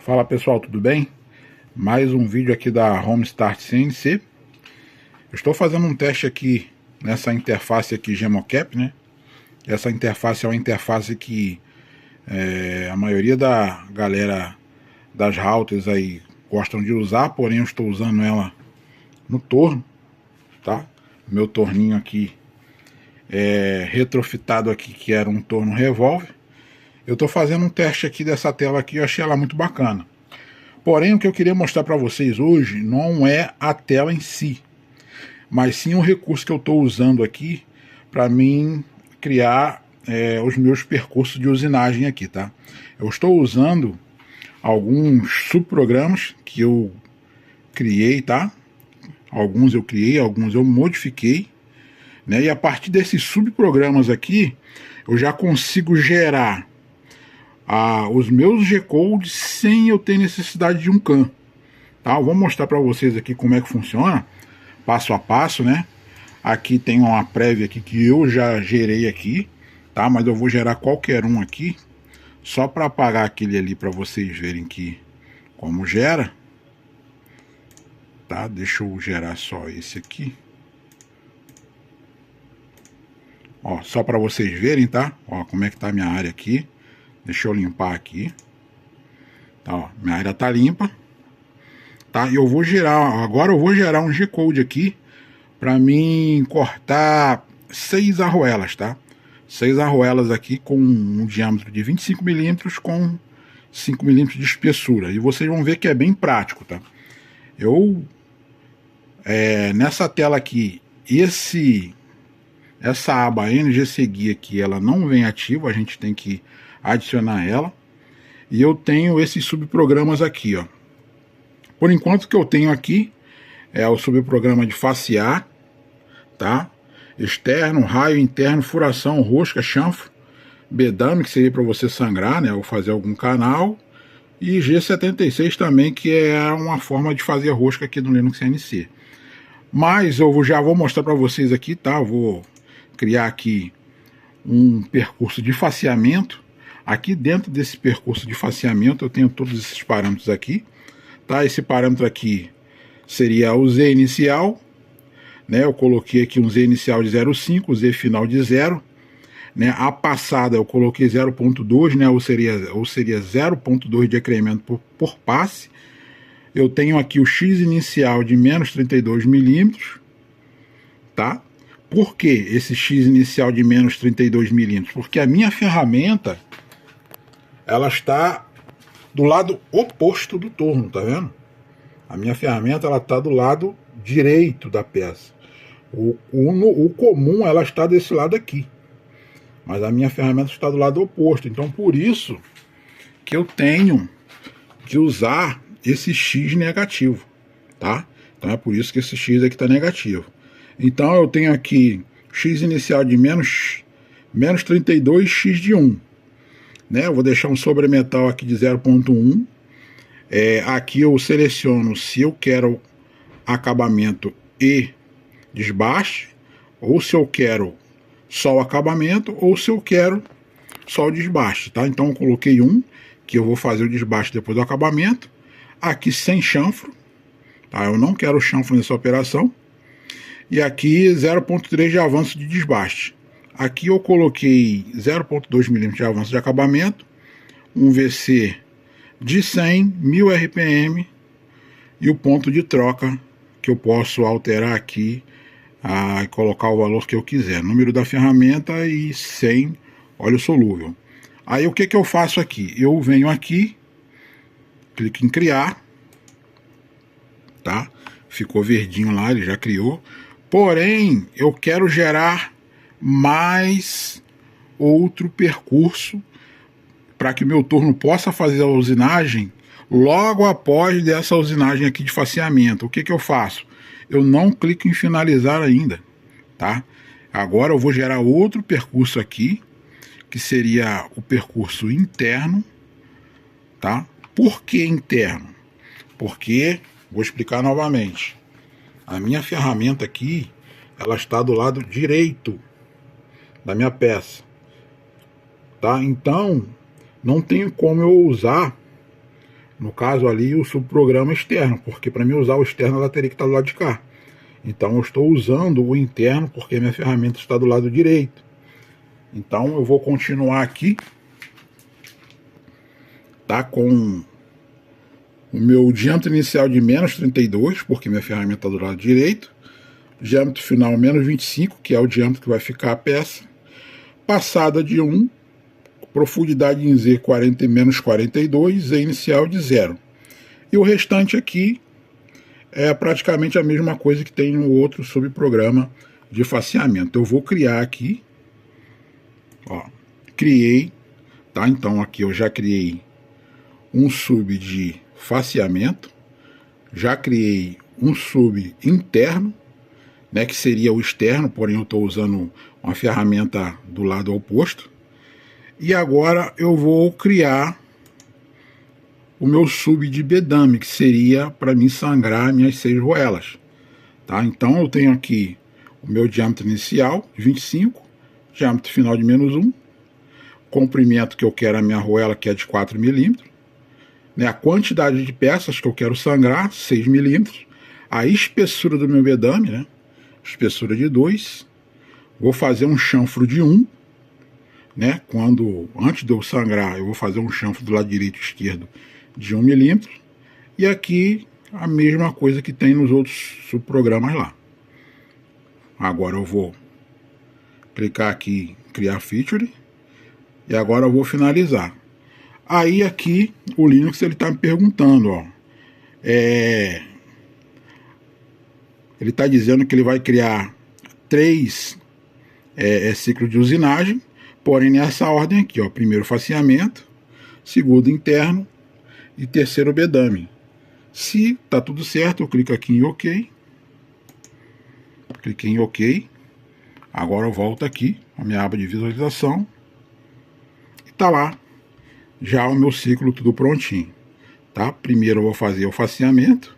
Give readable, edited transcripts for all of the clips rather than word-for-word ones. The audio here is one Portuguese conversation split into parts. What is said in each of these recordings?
Fala pessoal, tudo bem? Mais um vídeo aqui da Homestart CNC. Eu estou fazendo um teste aqui nessa interface aqui GemoCap, né? Essa interface é uma interface que a maioria da galera das routers aí gostam de usar, porém eu estou usando ela no torno, tá? Meu torninho aqui retrofitado aqui, que era um torno revólver. Eu estou fazendo um teste aqui dessa tela aqui, eu achei ela muito bacana. Porém, o que eu queria mostrar para vocês hoje não é a tela em si, mas sim o recurso que eu estou usando aqui para mim criar os meus percursos de usinagem aqui, tá? Eu estou usando alguns subprogramas que eu criei, tá? Alguns eu criei, alguns eu modifiquei, né? E a partir desses subprogramas aqui, eu já consigo gerar os meus G-codes sem eu ter necessidade de um CAN, tá? Eu vou mostrar para vocês aqui como é que funciona, passo a passo, né? Aqui tem uma prévia aqui que eu já gerei aqui, tá? Mas eu vou gerar qualquer um aqui, só para apagar aquele ali para vocês verem que como gera, tá? Deixa eu gerar só esse aqui, ó, só para vocês verem, tá? Ó, como é que tá a minha área aqui. Deixa eu limpar aqui. Tá, ó, minha área tá limpa. Tá, e eu vou gerar, agora eu vou gerar um G-code aqui para mim cortar 6 arruelas, tá? 6 arruelas aqui com um diâmetro de 25 milímetros com 5 milímetros de espessura. E vocês vão ver que é bem prático, tá? Nessa tela aqui, essa aba NGC Guia aqui, ela não vem ativa, a gente tem que adicionar ela. E eu tenho esses subprogramas aqui, ó. Por enquanto o que eu tenho aqui é o subprograma de facear, tá? Externo, raio interno, furação, rosca, chanfro, bedame, que seria para você sangrar, né, ou fazer algum canal, e G76 também, que é uma forma de fazer rosca aqui no Linux CNC. Mas eu já vou mostrar para vocês aqui, tá? Eu vou criar aqui um percurso de faceamento. Aqui dentro desse percurso de faceamento eu tenho todos esses parâmetros aqui, tá? Esse parâmetro aqui seria o Z inicial, né? Eu coloquei aqui um Z inicial de 0,5, Z final de 0, né? A passada eu coloquei 0,2, né? Ou seria 0,2 de decremento por passe. Eu tenho aqui o X inicial de menos 32 milímetros, tá? Por que esse X inicial de menos 32 milímetros? Porque a minha ferramenta ela está do lado oposto do torno, tá vendo? A minha ferramenta ela está do lado direito da peça. O comum ela está desse lado aqui, mas a minha ferramenta está do lado oposto. Então por isso que eu tenho que usar esse X negativo, tá? Então é por isso que esse X aqui está negativo. Então eu tenho aqui X inicial de menos 32, X de 1. Né? Eu vou deixar um sobremetal aqui de 0,1. Aqui eu seleciono se eu quero acabamento e desbaste, ou se eu quero só o acabamento, ou se eu quero só o desbaste, tá? Então eu coloquei um, que eu vou fazer o desbaste depois do acabamento. Aqui sem chanfro, tá? Eu não quero chanfro nessa operação. E aqui 0,3 de avanço de desbaste. Aqui eu coloquei 0,2 mm de avanço de acabamento, um VC de 100, 1000 RPM e o ponto de troca que eu posso alterar aqui e colocar o valor que eu quiser. Número da ferramenta e 100 óleo solúvel. Aí o que eu faço aqui? Eu venho aqui, clico em criar, tá? Ficou verdinho lá, ele já criou. Porém, eu quero gerar mais outro percurso para que o meu torno possa fazer a usinagem logo após dessa usinagem aqui de faceamento. O que eu faço? Eu não clico em finalizar ainda, tá? Agora eu vou gerar outro percurso aqui, que seria o percurso interno, tá? Por que interno? Porque, vou explicar novamente, a minha ferramenta aqui, ela está do lado direito da minha peça, tá? Então não tem como eu usar No caso ali, o subprograma externo, porque para mim usar o externo ela teria que estar do lado de cá. Então eu estou usando o interno porque minha ferramenta está do lado direito. Então eu vou continuar aqui, tá, com o meu diâmetro inicial de menos 32, porque minha ferramenta está do lado direito. Diâmetro final menos 25, que é o diâmetro que vai ficar a peça. Passada de 1, profundidade em Z 40 e menos 42, Z inicial de 0. E o restante aqui é praticamente a mesma coisa que tem no outro subprograma de faceamento. Eu vou criar aqui, ó, criei, tá? Então aqui eu já criei um sub de faceamento, já criei um sub interno, né, que seria o externo, porém eu estou usando uma ferramenta do lado oposto. E agora eu vou criar o meu sub de bedame, que seria para mim sangrar minhas 6 roelas. Tá? Então eu tenho aqui o meu diâmetro inicial, 25, diâmetro final de menos 1, comprimento que eu quero a minha roela, que é de 4 milímetros, né? A quantidade de peças que eu quero sangrar, 6 milímetros, a espessura do meu bedame, né? Espessura de 2, vou fazer um chanfro de 1, né? Antes de eu sangrar, eu vou fazer um chanfro do lado direito e esquerdo de 1 milímetro, e aqui a mesma coisa que tem nos outros subprogramas lá. Agora eu vou clicar aqui em criar feature, e agora eu vou finalizar. Aí aqui o Linux ele está me perguntando, ó, ele está dizendo que ele vai criar 3 ciclos de usinagem, porém nessa ordem aqui, ó, primeiro faceamento, segundo interno e terceiro bedame. Se tá tudo certo, eu clico aqui em OK. Cliquei em OK. Agora eu volto aqui, a minha aba de visualização. E tá lá já o meu ciclo tudo prontinho. Tá? Primeiro eu vou fazer o faceamento,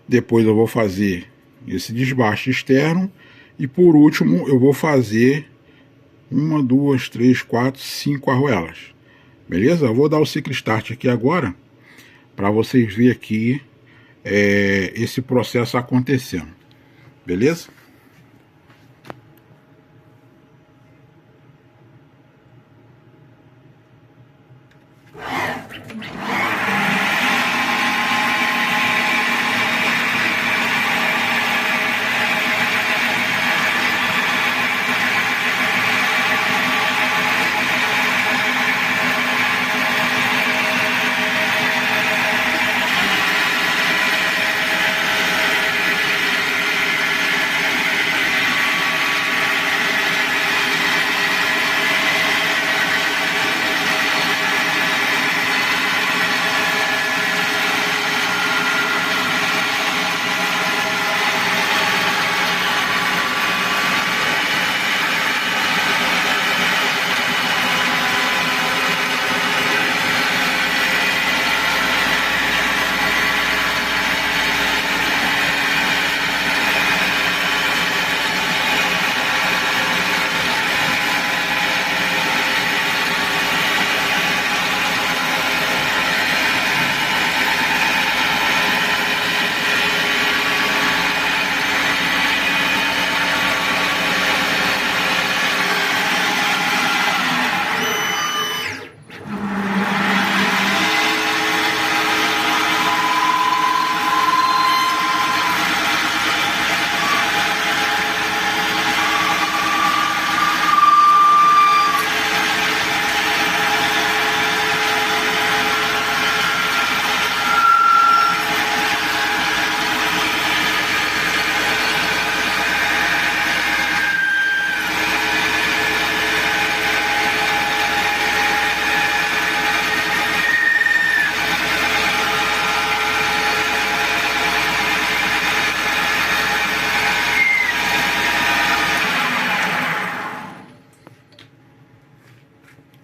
depois eu vou fazer esse desbaste externo e por último eu vou fazer 1, 2, 3, 4, 5 arruelas. Beleza? Eu vou dar o ciclo start aqui agora para vocês verem aqui esse processo acontecendo. Beleza?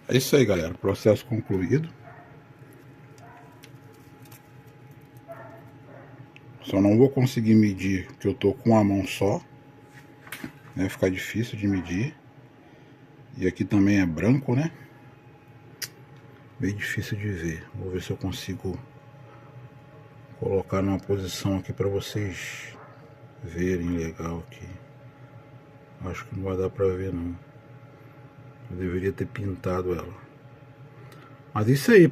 É isso aí, galera. Processo concluído. Só não vou conseguir medir porque eu tô com uma mão só, né? Fica difícil de medir. E aqui também é branco, né? Bem difícil de ver. Vou ver se eu consigo Vou colocar numa posição aqui para vocês verem legal aqui. Acho que não vai dar para ver não. Eu deveria ter pintado ela. Mas isso aí,